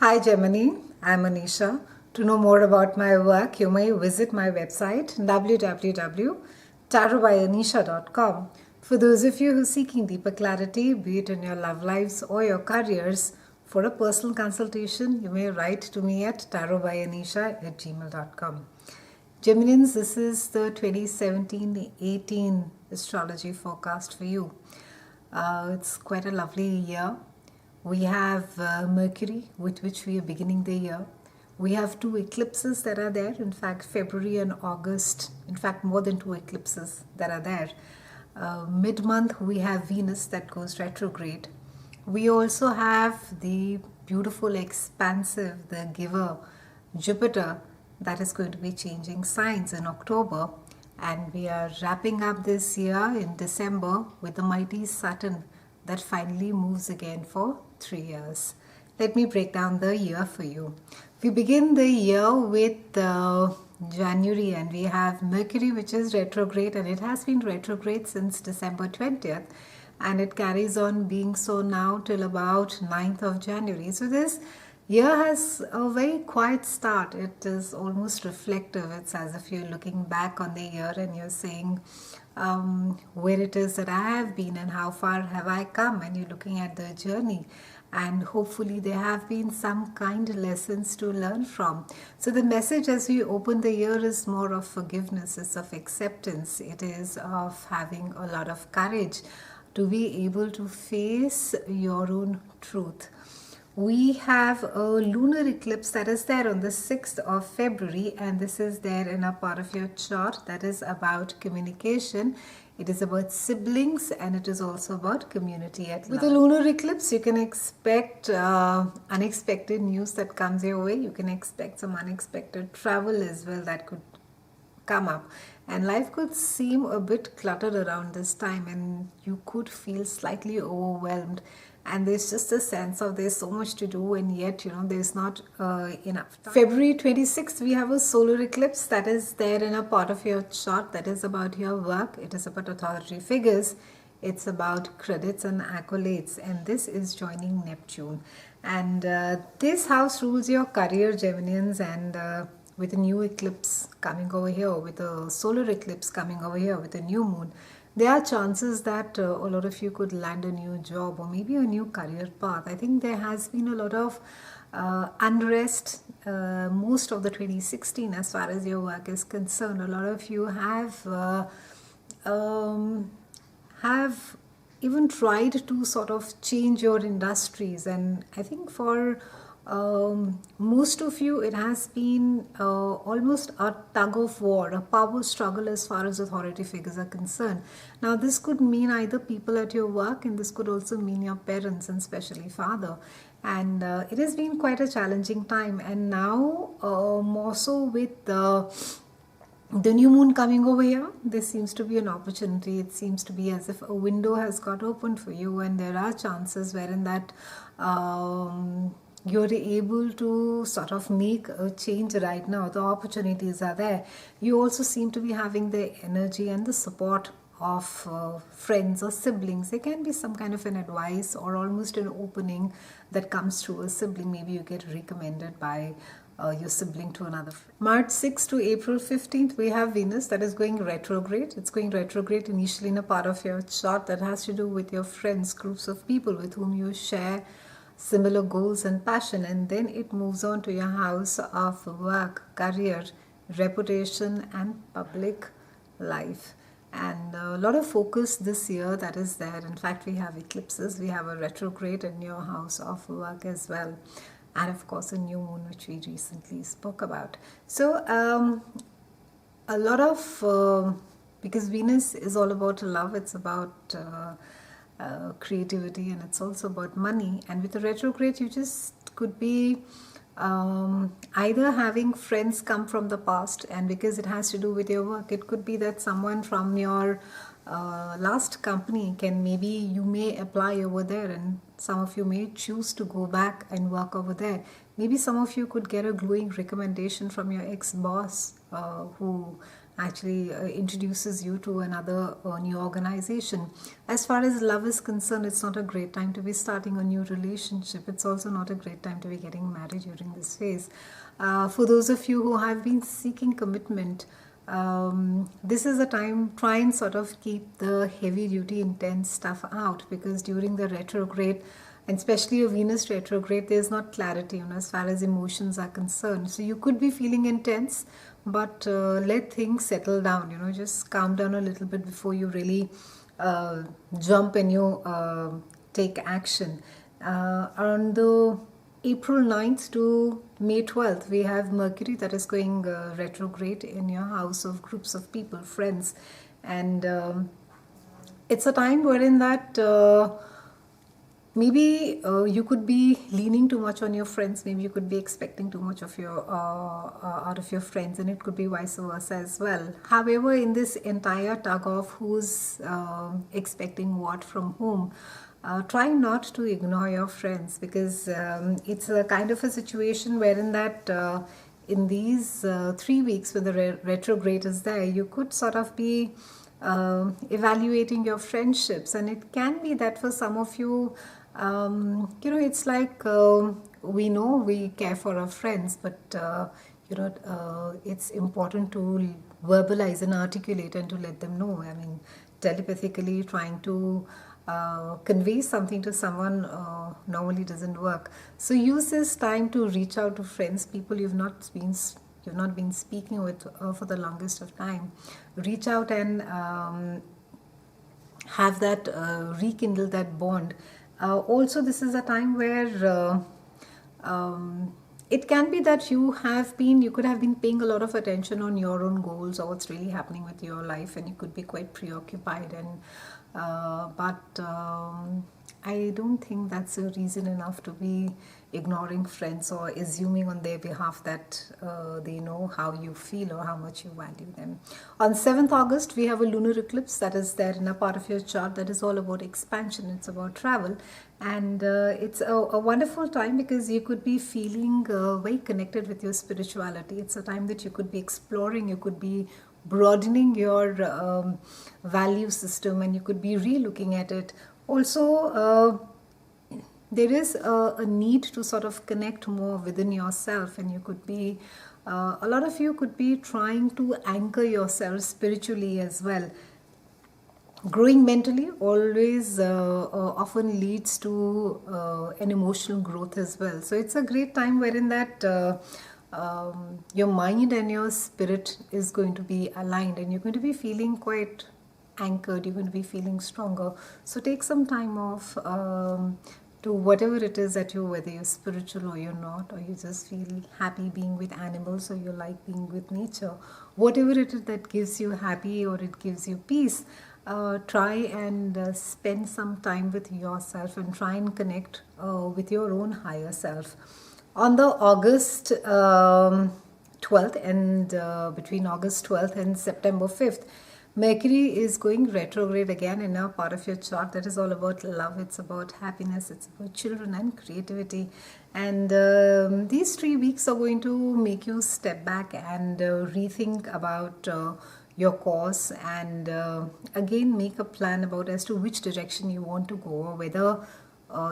Hi Gemini, I'm Anisha. To know more about my work, you may visit my website www.tarotbyanisha.com. For those of you who are seeking deeper clarity, be it in your love lives or your careers, for a personal consultation, you may write to me at tarotbyanisha@gmail.com. Geminians, this is the 2017-18 astrology forecast for you. It's quite a lovely year. We have Mercury, with which we are beginning the year. We have two eclipses that are there. In fact, February and August. In fact, more than two eclipses that are there. Mid-month, we have Venus that goes retrograde. We also have the beautiful, expansive, the giver, Jupiter, that is going to be changing signs in October. And we are wrapping up this year in December with the mighty Saturn that finally moves again for 3 years. Let me break down the year for you. We begin the year with January, and we have Mercury, which is retrograde, and it has been retrograde since December 20th, and it carries on being so now till about 9th of January. So this year has a very quiet start. It is almost reflective. It's as if you're looking back on the year and you're saying where it is that I have been and how far have I come, and you're looking at the journey, and hopefully there have been some kind lessons to learn from. So the message as we open the year is more of forgiveness, it's of acceptance, it is of having a lot of courage to be able to face your own truth. We have a lunar eclipse that is there on the 6th of February, and this is there in a part of your chart that is about communication. It is about siblings, and it is also about community at large. With a lunar eclipse, you can expect unexpected news that comes your way. You can expect some unexpected travel as well that could come up, and life could seem a bit cluttered around this time, and you could feel slightly overwhelmed, and there's just a sense of there's so much to do, and yet there's not enough time. February 26th, we have a solar eclipse that is there in a part of your chart that is about your work. It is about authority figures, it's about credits and accolades, and this is joining Neptune, and this house rules your career, Geminians, and with a new eclipse coming over here, with a solar eclipse coming over here, with a new moon, there are chances that a lot of you could land a new job or maybe a new career path. I think there has been a lot of unrest most of the 2016 as far as your work is concerned. A lot of you have even tried to sort of change your industries, and I think for most of you it has been almost a tug of war, a power struggle as far as authority figures are concerned. Now this could mean either people at your work, and this could also mean your parents, and especially father, and it has been quite a challenging time. And now more so with the new moon coming over here, there seems to be an opportunity. It seems to be as if a window has got opened for you, and there are chances wherein that you're able to sort of make a change right now. The opportunities are there. You also seem to be having the energy and the support of friends or siblings. There can be some kind of an advice or almost an opening that comes through a sibling. Maybe you get recommended by your sibling to another friend. March 6th to April 15th, we have Venus that is going retrograde. It's going retrograde initially in a part of your chart that has to do with your friends, groups of people with whom you share similar goals and passion, and then it moves on to your house of work, career, reputation, and public life. And a lot of focus this year that is there. In fact, we have eclipses, we have a retrograde in your house of work as well, and of course a new moon, which we recently spoke about. So a lot of because Venus is all about love, it's about creativity, and it's also about money. And with the retrograde, you just could be either having friends come from the past, and because it has to do with your work, it could be that someone from your last company maybe you may apply over there, and some of you may choose to go back and work over there. Maybe some of you could get a glowing recommendation from your ex-boss who actually introduces you to another new organization. As far as love is concerned, it's not a great time to be starting a new relationship. It's also not a great time to be getting married during this phase. For those of you who have been seeking commitment, this is a time, try and sort of keep the heavy duty intense stuff out, because during the retrograde, and especially a Venus retrograde, there's not clarity, as far as emotions are concerned. So you could be feeling intense, but let things settle down, just calm down a little bit before you really jump and you take action. Around the April 9th to May 12th, we have Mercury that is going retrograde in your house of groups of people, friends. And it's a time wherein that maybe you could be leaning too much on your friends. Maybe you could be expecting too much of your out of your friends, and it could be vice versa as well. However, in this entire tug of who's expecting what from whom, try not to ignore your friends, because it's a kind of a situation wherein that in these 3 weeks when the retrograde is there, you could sort of be evaluating your friendships. And it can be that for some of you, it's like we know we care for our friends, but it's important to verbalize and articulate and to let them know. I mean, telepathically trying to convey something to someone normally doesn't work. So use this time to reach out to friends, people you've not been speaking with for the longest of time. Reach out and have that rekindle that bond. Also, this is a time where it can be that you could have been paying a lot of attention on your own goals or what's really happening with your life, and you could be quite preoccupied. And but I don't think that's a reason enough to be ignoring friends or assuming on their behalf that they know how you feel or how much you value them. On 7th August, we have a lunar eclipse that is there in a part of your chart that is all about expansion. It's about travel, and it's a wonderful time because you could be feeling very connected with your spirituality. It's a time that you could be exploring, you could be broadening your value system, and you could be re-looking at it. Also, there is a need to sort of connect more within yourself, and you could be a lot of you could be trying to anchor yourself spiritually as well. Growing mentally always often leads to an emotional growth as well. So it's a great time wherein that your mind and your spirit is going to be aligned, and you're going to be feeling quite anchored, you're going to be feeling stronger. So take some time off to whatever it is that whether you're spiritual or you're not, or you just feel happy being with animals or you like being with nature, whatever it is that gives you happy or it gives you peace, try and spend some time with yourself and try and connect with your own higher self. On the August 12th and between August 12th and September 5th, Mercury is going retrograde again in a part of your chart that is all about love. It's about happiness, it's about children and creativity. And these 3 weeks are going to make you step back and rethink about your course, and again make a plan about as to which direction you want to go, or whether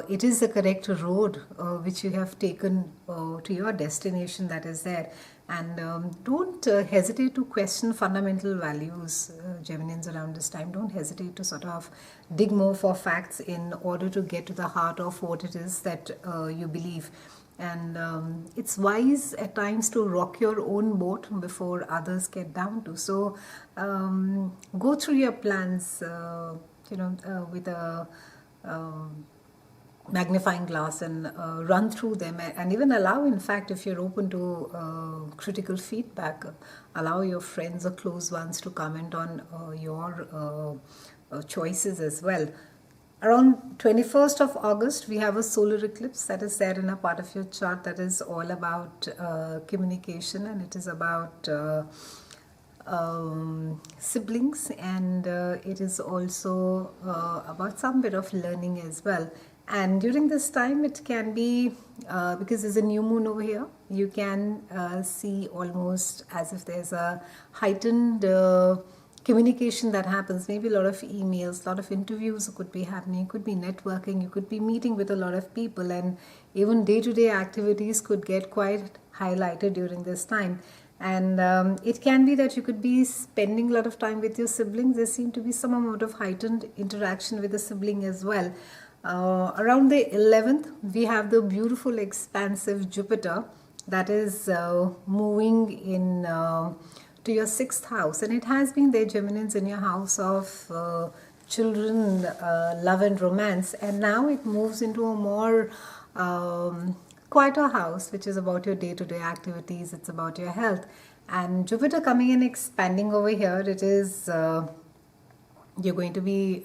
it is the correct road which you have taken to your destination that is there. And don't hesitate to question fundamental values, Geminians, around this time. Don't hesitate to sort of dig more for facts in order to get to the heart of what it is that you believe. And it's wise at times to rock your own boat before others get down to. So go through your plans, with a magnifying glass and run through them, and even allow, in fact, if you're open to critical feedback, allow your friends or close ones to comment on your choices as well. Around 21st of August, we have a solar eclipse that is there in a part of your chart that is all about communication, and it is about siblings, and it is also about some bit of learning as well. And during this time, it can be, because there's a new moon over here, you can see almost as if there's a heightened communication that happens. Maybe a lot of emails, a lot of interviews could be happening, could be networking, you could be meeting with a lot of people, and even day-to-day activities could get quite highlighted during this time. And it can be that you could be spending a lot of time with your siblings. There seem to be some amount of heightened interaction with the sibling as well. Around the 11th, we have the beautiful expansive Jupiter that is moving in to your 6th house, and it has been there, Geminians, in your house of children, love and romance, and now it moves into a more quieter house, which is about your day-to-day activities, it's about your health. And Jupiter coming and expanding over here, it is you're going to be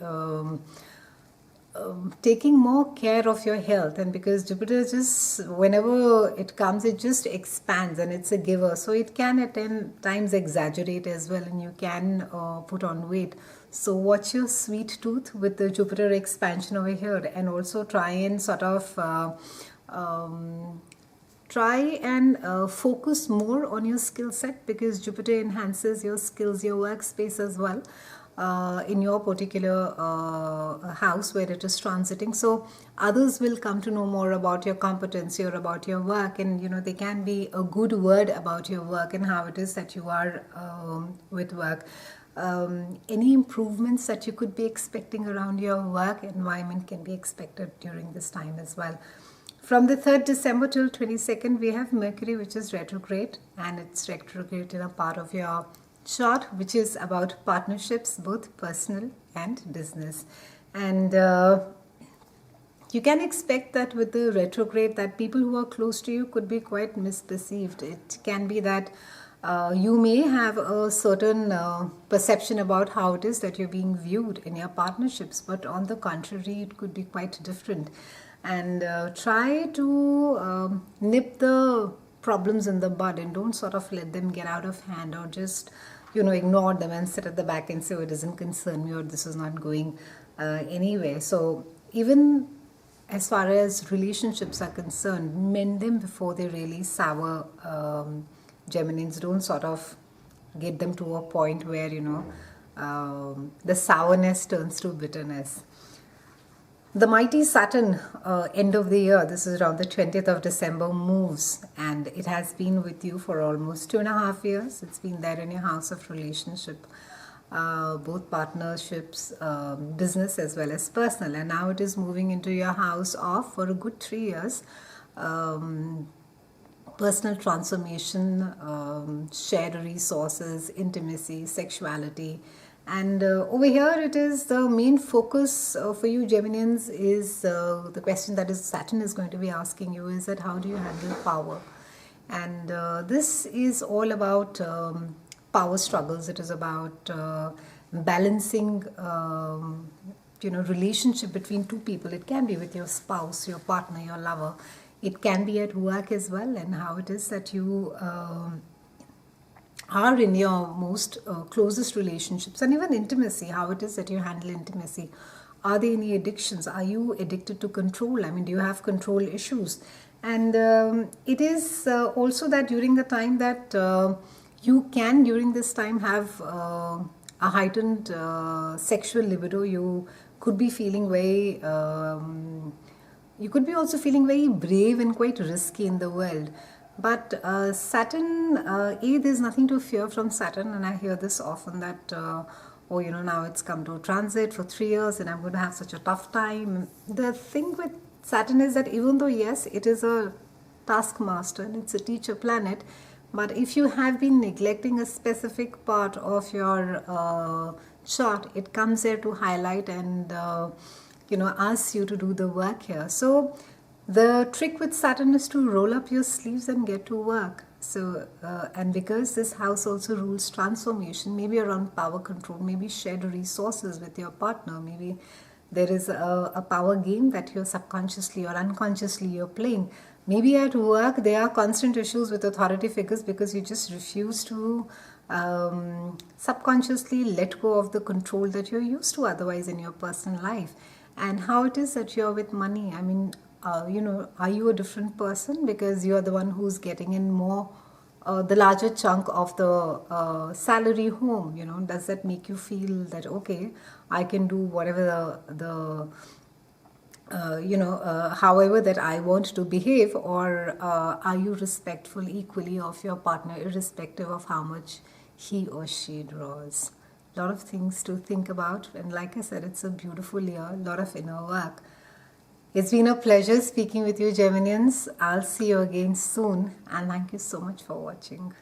taking more care of your health. And because Jupiter just, whenever it comes, it just expands, and it's a giver, so it can at times exaggerate as well, and you can put on weight. So watch your sweet tooth with the Jupiter expansion over here, and also try and sort of focus more on your skill set, because Jupiter enhances your skills, your workspace as well, in your particular house where it is transiting. So others will come to know more about your competency or about your work, and they can be a good word about your work and how it is that you are with work. Any improvements that you could be expecting around your work environment can be expected during this time as well. From the 3rd December till 22nd, we have Mercury, which is retrograde, and it's retrograde in a part of your chart which is about partnerships, both personal and business. And you can expect that with the retrograde, that people who are close to you could be quite misperceived. It can be that you may have a certain perception about how it is that you're being viewed in your partnerships, but on the contrary, it could be quite different. And try to nip the problems in the bud, and don't sort of let them get out of hand, or just ignore them and sit at the back and say, oh, it doesn't concern me, or this is not going anywhere. So even as far as relationships are concerned, mend them before they really sour. Geminians, don't sort of get them to a point where the sourness turns to bitterness. The mighty Saturn, end of the year, this is around the 20th of December, moves, and it has been with you for almost 2.5 years. It's been there in your house of relationship, both partnerships, business as well as personal, and now it is moving into your house of, for a good 3 years, personal transformation, shared resources, intimacy, sexuality. And over here, it is the main focus for you Geminians is the question that is Saturn is going to be asking you is that how do you handle power? And this is all about power struggles. It is about balancing relationship between two people. It can be with your spouse, your partner, your lover. It can be at work as well, and how it is that you are in your most closest relationships, and even intimacy, how it is that you handle intimacy. Are there any addictions? Are you addicted to control? I mean, do you have control issues? And it is also that during the time that you can, during this time, have a heightened sexual libido. You could be feeling very, you could be also feeling very brave and quite risky in the world. But Saturn, there's nothing to fear from Saturn, and I hear this often that, now it's come to transit for 3 years and I'm going to have such a tough time. The thing with Saturn is that even though, yes, it is a taskmaster and it's a teacher planet, but if you have been neglecting a specific part of your chart, it comes there to highlight and, ask you to do the work here. So the trick with Saturn is to roll up your sleeves and get to work. So, and because this house also rules transformation, maybe around power control, maybe shared resources with your partner, maybe there is a power game that you're subconsciously or unconsciously you're playing. Maybe at work there are constant issues with authority figures because you just refuse to subconsciously let go of the control that you're used to otherwise in your personal life. and how it is that you're with money. I mean, are you a different person because you're the one who's getting in more, the larger chunk of the salary home? Does that make you feel that, okay, I can do whatever however that I want to behave, or are you respectful equally of your partner, irrespective of how much he or she draws? A lot of things to think about, and like I said, it's a beautiful year, a lot of inner work. It's been a pleasure speaking with you, Geminians. I'll see you again soon, and thank you so much for watching.